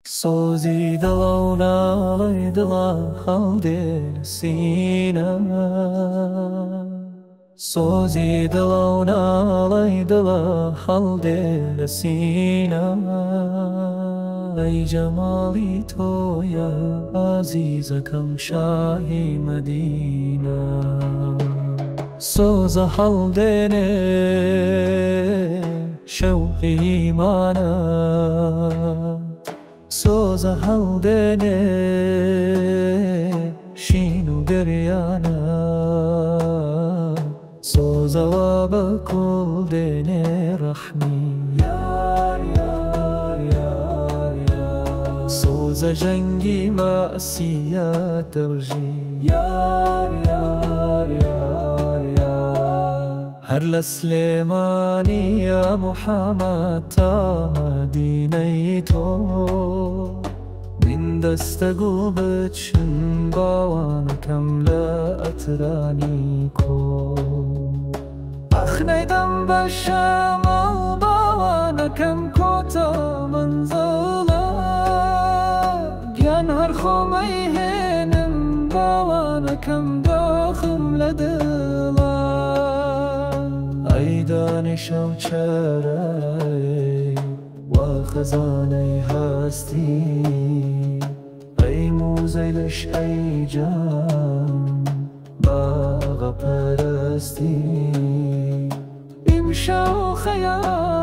سۆزی دڵە و ناڵەی دڵە هەڵدێن سینە سۆزی دڵە و ناڵەی دڵە هەڵدێن سینە ئەی جەماڵی تۆیە ئازیزەکەم شاهی مەدینە سۆزە هەڵدێنێ شەوقی ئیمانە سۆزە هەڵدێنێ شین و دەریانە سۆزەوە بە کوڵ دێنێ ڕەحمی یار یار یار یار سۆزە ژەنگی مەسیە دڵژی یار یار یار یار هەر لە سلێمانیە موحەمەد تا مەدینەی تۆ من دەستە گوڵ بچن باوانەکەم لە ئەترانی کۆ ئەخنەیدەم بە شەمەڵ باوانەکەم کۆتە منزڵە گیان هەر خۆمەی هێنم باوانەکەم دۆخم لە دڵە ئەی دانیشە و چارەی وا خەزانەی هەستی ئەی موزەی لەش ئەی جان باغە پەرستی ئیمشا و خەیال